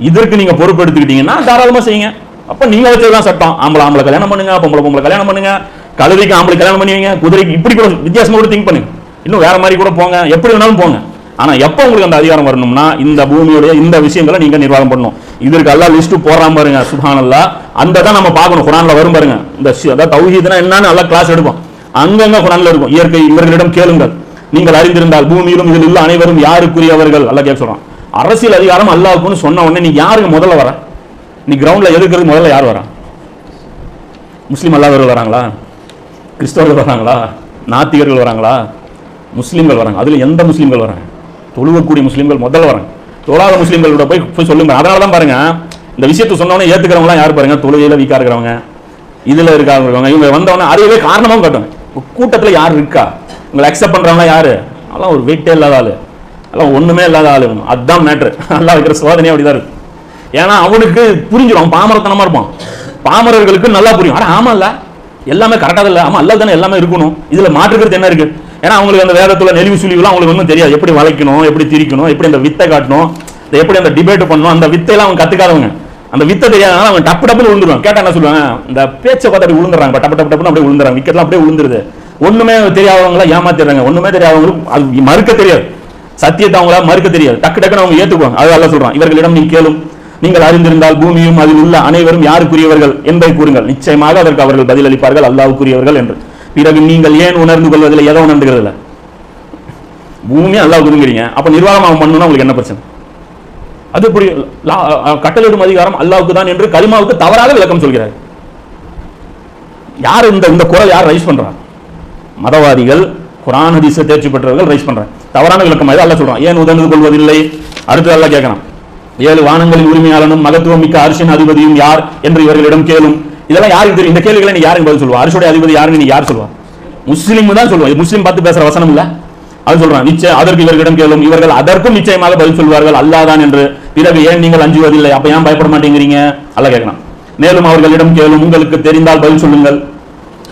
S1: இதற்கு நீங்க பொறுப்பெடுத்துக்கிட்டீங்கன்னா தாராளமா செய்யுங்க. அப்ப நீங்க வச்சதுதான் சட்டம். ஆம்பளை கல்யாணம் பண்ணுங்க, பொம்பளை கல்யாணம் பண்ணுங்க, கழுதைக்கு ஆம்பளை கல்யாணம் பண்ணுவீங்க, குதிரைக்கு இப்படி கூட வித்தியாசமா கூட திங்க் பண்ணுங்க, இன்னும் வேற மாதிரி கூட போங்க, எப்படி வேணாலும் போங்க. ஆனா எப்ப உங்களுக்கு அந்த அதிகாரம் வரணும்னா, இந்த பூமியுடைய இந்த விஷயங்களை நீங்க நிர்வாகம் பண்ணணும். இதற்கு அல்லாஹ் லிஸ்ட் போடுறான் பாருங்க, சுப்ஹானல்லாஹ். அந்த தான் நம்ம பார்க்கணும். குர்ஆன்ல வரும் பாருங்க, இந்த அதாவது தௌஹீத்னா என்னன்னு அல்லாஹ் கிளாஸ் எடுப்போம். அங்கங்க குர்ஆன்ல இருக்கும், இயற்கை இவர்களிடம் கேளுங்கள், நீங்கள் அறிந்திருந்தால் பூமியிலும் இதில் உள்ள அனைவரும் யாருக்குரியவர்கள். அல்லாஹ் கேட்க சொல்றான். அரசியல் அதிகாரம் அல்லாஹ்வுக்குன்னு சொன்ன உடனே நீ யாருக்கு முதல்ல வர? நீ கிரவுண்ட்ல எதுக்குறது முதல்ல யார் வரா? முஸ்லீம் அல்லாதவர்கள் வராங்களா? கிறிஸ்தவர்கள் வராங்களா? நாத்திகர்கள் வராங்களா? முஸ்லீம்கள் வராங்க. அதுல எந்த முஸ்லீம்கள் வராங்க? தொழுவக்கூடிய முஸ்லீம்கள் முதல்ல வராங்க. தொழாத முஸ்லீம்களோட போய் சொல்லுங்க. அதனால தான் பாருங்க, இந்த விஷயத்தை சொன்னவனே ஏத்துக்கிறவங்களாம் யார் பாருங்க? தொழுகையில வீக்கா இருக்கிறவங்க, இதுல இருக்கிறவங்க. இவங்க வந்தவொடனே அதையவே காரணமும் காட்டுவாங்க. கூட்டத்துல யார் இருக்கா, உங்களை அக்செப்ட் பண்றவங்க யாரு? அதெல்லாம் ஒரு வெயிட்டே இல்லாத ஆளு, அதெல்லாம் ஒண்ணுமே இல்லாத ஆளு. அதுதான் மேட்ரு. அல்லாஹ் வைக்கிற சோதனையே அப்படிதான் இருக்கு. ஏன்னா அவனுக்கு புரிஞ்சிடும், அவன் பாமரத்தனமா இருப்பான். பாமரர்களுக்கு நல்லா புரியும். ஆனா ஆமா இல்ல, எல்லாமே கரெக்டா இல்ல, ஆமா அல்லாஹ் தானே எல்லாமே இருக்கணும், இதுல மாற்றுக்கிறது என்ன இருக்கு? ஏன்னா அவங்களுக்கு அந்த வேதத்துல நெளிவு சுழிவுலாம் அவங்களுக்கு ஒன்றும் தெரியாது. எப்படி வளைக்கணும், எப்படி திரிக்கணும், எப்படி அந்த வித்தை காட்டணும், எப்படி அந்த டிபேட் பண்ணணும், அந்த வித்தையெல்லாம் அவங்க கத்துக்காதவங்க. அந்த வித்தை தெரியாதனால அவங்க டப்பு டப்புன்னு விழுந்துருவாங்க. கேட்டா என்ன சொல்லுவாங்க? இந்த பேச்சை பார்த்து அப்படி விழுந்துறாங்க, டப்பு டப்பு டப்புன்னு அப்படியே விழுந்துறாங்க, விக்கெட்லாம் அப்படியே விழுந்துருது. ஒண்ணுமே தெரியாதவங்களா ஏமாத்திடுறாங்க. ஒண்ணுமே தெரியாதவங்களுக்கு அது மறுக்க தெரியாது, சத்தியத்தை அவங்களால மறுக்க தெரியாது. டக்கு டக்குன்னு அவங்க ஏத்துக்குவாங்க. அது அல்லாஹ் சொல்றான், இவர்களிடம் நீ கேளும், நீங்கள் அறிந்திருந்தால் பூமியும் அதில் உள்ள அனைவரும் யாருக்குரியவர்கள் என்பதை கூறுங்கள், நிச்சயமாக அதற்கு அவர்கள் பதிலளிப்பார்கள், அல்லாஹ்வுக்குரியவர்கள் என்று. பிறகு நீங்கள் ஏன் உணர்ந்து கொள்வதில்லை? எதை உணர்ந்துகிறதில்ல? பூமி அல்லாஹ் கொடுங்கிறீங்க, அப்ப நிர்வாகம் அவன் பண்ணணும்னா உங்களுக்கு என்ன பிரச்சனை? அது கட்டளையிடும் அதிகாரம் அல்லாஹ்வுக்கு தான் என்று கலிமாவுக்கு தவறாக விளக்கம் சொல்கிறார். யார் இந்த குரல் யார் ரைஸ் பண்றாங்க? மதவாதிகள், குர்ஆன் ஹதீஸை தேர்ச்சி பெற்றவர்கள் ரைஸ் பண்றாங்க. தவறான விளக்கம் இது. அல்லாஹ் சொல்றான், ஏன் உணர்ந்து கொள்வதில்லை? அடுத்து அல்லாஹ் கேட்கறான், 7 வானங்களின் உரிமையாளனும் மகத்துவம் மிக்க அர்ஷின் அதிபதியும் யார் என்று இவர்களிடம் கேளும். இதெல்லாம் யாருக்கு தெரியும்? இந்த கேள்விகளை நீ யாருக்கு பதில் சொல்லுவா? அர்ஷுடைய அதிபதி யாருன்னு நீ யார் சொல்லுவா? முஸ்லீம் தான் சொல்லுவா. முஸ்லீம் பார்த்து பேசுற வசனம் இல்ல, அது சொல்றான். நிச்சயம் அதற்கு இவர்களிடம் கேளும், இவர்கள் அதற்கும் நிச்சயமாக பதில் சொல்வார்கள், அல்லாஹ் தான் என்று. பிறகு ஏன் நீங்கள் அஞ்சுவதில்லை? அப்ப ஏன் பயப்பட மாட்டேங்கிறீங்க? அல்லாஹ் கேட்கறான். மேலும் அவர்களிடம் கேளும், உங்களுக்கு தெரிந்தால் பதில் சொல்லுங்கள்,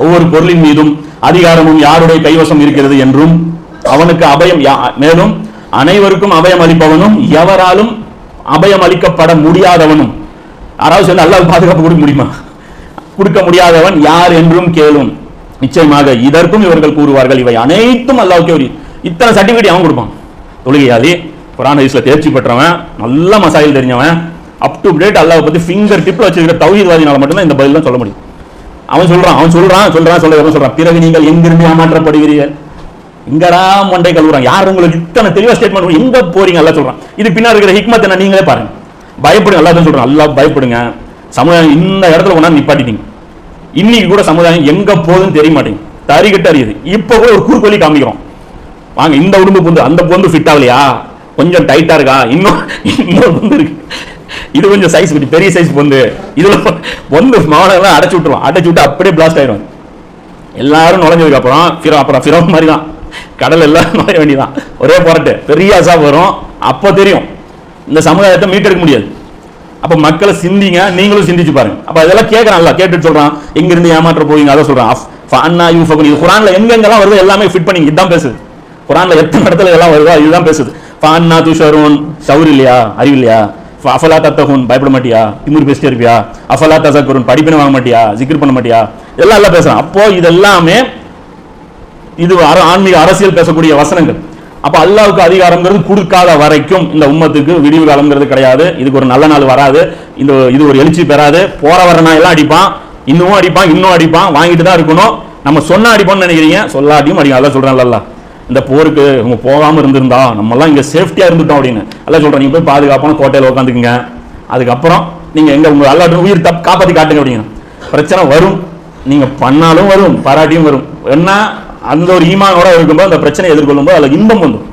S1: ஒவ்வொரு பொருளின் மீதும் அதிகாரமும் யாருடைய கைவசம் இருக்கிறது என்றும், அவனுக்கு அபயம் மேலும் அனைவருக்கும் அபயம் அளிப்பவனும் எவராலும் அபயம் அளிக்கப்பட முடியாதவனும். யாராவது சொல்லி அல்லாஹ் பாதுகாப்பு கொடுக்க முடியுமா? கொடுக்க முடியாதவன் யார் என்றும் கேளும். நிச்சயமாக இதற்கும் இவர்கள் கூறுவார்கள், இவை அனைத்தும் அல்லாஹ்வுக்கே உரிய. இத்தனை சர்டிபிகேட் அவன் கொடுப்பான். தொழுகையாளி, குர்ஆன் ஹதீஸ்ல தேர்ச்சி பெற்றவன், நல்ல மசாயில் தெரிஞ்சவன், அப் டு டேட் அல்லாஹ் பத்தி ஃபிங்கர் டிப்ல வச்சிருக்கிற தௌஹீத்வாதினால மட்டும்தான் இந்த பதிலாம் சொல்ல முடியும். அவன் சொல்றான் பிறகு நீங்கள் எங்கிருந்து ஏமாற்றப்படுகிறீர்கள், இங்கடா மண்டை கழுவுறான். யார் உங்களுக்கு இத்தனை தெளிவா ஸ்டேட்மெண்ட், எங்க போறீங்க அல்லாஹ் சொல்றான். இதுக்கு பின்னாடி இருக்கிற ஹிக்மத் என்ன நீங்களே பாருங்க. பயப்படுங்க, அல்லாஹ் தான் சொல்றான். அல்லாஹ் பயப்படுங்க. சமுதாயம் இந்த இடத்துல கொண்டாந்து நிப்பாட்டிட்டீங்க. இன்னைக்கு கூட சமுதாயம் எங்க போகுதுன்னு தெரிய மாட்டேங்குது, தறிகிட்ட அறியுது. இப்ப கூட ஒரு குறுக்கோலி காமிக்கிறோம், வாங்க இந்த உடம்பு பொந்து அந்த பொந்து ஃபிட் ஆகலையா, கொஞ்சம் டைட்டா இருக்கா, இன்னொரு பொந்து இருக்கு, இது கொஞ்சம் சைஸ் பெரிய சைஸ் பொந்து, இதுல பொந்து மாவட்டம் அடைச்சு விட்டுருவோம். அடைச்சு விட்டு அப்படியே பிளாஸ்ட் ஆயிடும். எல்லாரும் நுழைஞ்சதுக்கு அப்புறம் ஃபிரௌன் மாதிரி தான் கடல் எல்லாம் நுழைய வேண்டியதான். ஒரே போராட்டு பெரிய அசாப் வரும். அப்போ தெரியும் இந்த சமுதாயத்தை மீட்டெடுக்க முடியாது. அப்ப மக்களை சிந்திங்க, நீங்களும் சிந்திச்சு பாருங்க. அப்ப அதெல்லாம் கேட்கறான்ல, கேட்டுட்டு சொல்றான் எங்கிருந்து ஏமாற்ற போவீங்க, அதை சொல்றான். இது குர்ஆன்ல எங்கெங்கெல்லாம் வருதோ எல்லாமே ஃபிட் பண்ணி இதுதான் பேசுது. குர்ஆன்ல எத்தனை இடத்துல எல்லாம் வருதோ இதுதான் பேசுது. ஃபஅன்னா துஷரூன், ஷவுர் இல்லையா, அறிவு இல்லையா, அஃபலா தத்தகுன், பயப்பட மாட்டியா, திமிர் பேசிட்டே இருப்பியா, அஃபலா தஸக்குருன், படிப்பினை வாங்க மாட்டியா, ஜிக்ர் பண்ண மாட்டியா, எல்லாம் எல்லாம் பேசுறான். அப்போ இதெல்லாமே இது ஆன்மீக அரசியல் பேசக்கூடிய வசனங்கள். அப்ப அல்லாஹ்வுக்கு அதிகாரம்ங்கிறது கொடுக்காத வரைக்கும் இந்த உம்மத்துக்கு விடிவு காலம்ங்கிறது கிடையாது. இதுக்கு ஒரு நல்ல நாள் வராது, இது ஒரு எழுச்சி பெறாது. போற வரனா எல்லாம் அடிப்பான், இன்னும் அடிப்பான், வாங்கிட்டு தான் இருக்கணும். நம்ம சொன்னா அடிப்போம்னு நினைக்கிறீங்க, சொல்லாட்டியும் அடிக்கும். அல்லாஹ் சொல்றான், அல்லாஹ் இந்த போருக்கு அவங்க போகாம இருந்திருந்தா நம்ம எல்லாம் இங்க சேஃப்டியா இருந்துட்டோம் அப்படின்னு அல்லாஹ் சொல்றான். நீங்க போய் பாதுகாப்பான கோட்டையில உட்காந்துக்குங்க, அதுக்கப்புறம் நீங்க எங்க உங்க அல்லாஹ் உயிர் காப்பாத்தி காட்டுங்க அப்படிங்க. பிரச்சனை வரும், நீங்க பண்ணாலும் வரும், பாராட்டியும் வரும். என்ன அந்த ஒரு ஈமானோட இருக்கும்போது அந்த பிரச்சனை எதிர்கொள்ளும் போது அதுல இன்பம் வந்துடும்.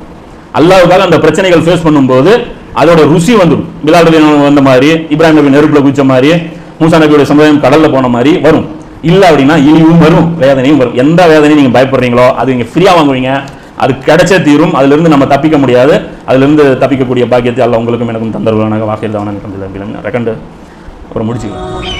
S1: அல்லாஹ்வுக்காக அந்த பிரச்சனைகள் ஃபேஸ் பண்ணும்போது அதோட ருசி வந்துடும். பிலால் ரலியல்லாஹு வந்த மாதிரி, இப்ராஹிம் நபி நெருப்புல குதிச்ச மாதிரி, மூசா நபியோட சமுதாயம் கடல்ல போன மாதிரி வரும். இல்ல அப்படின்னா இனிவும் வரும், வேதனையும் வரும். எந்த வேதனையும் நீங்க பயப்படுறீங்களோ அது நீங்க ஃப்ரீயா வாங்குவீங்க, அது கிடைச்சே தீரும். அதுல இருந்து நம்ம தப்பிக்க முடியாது. அதுல இருந்து தப்பிக்கக்கூடிய பாக்கியத்தை அல்லாஹ் உங்களுக்கும் எனக்கும் தந்தருவானாக. வாக்கில் தான் ரெக்கண்டு அப்புறம் முடிச்சுக்கலாம்.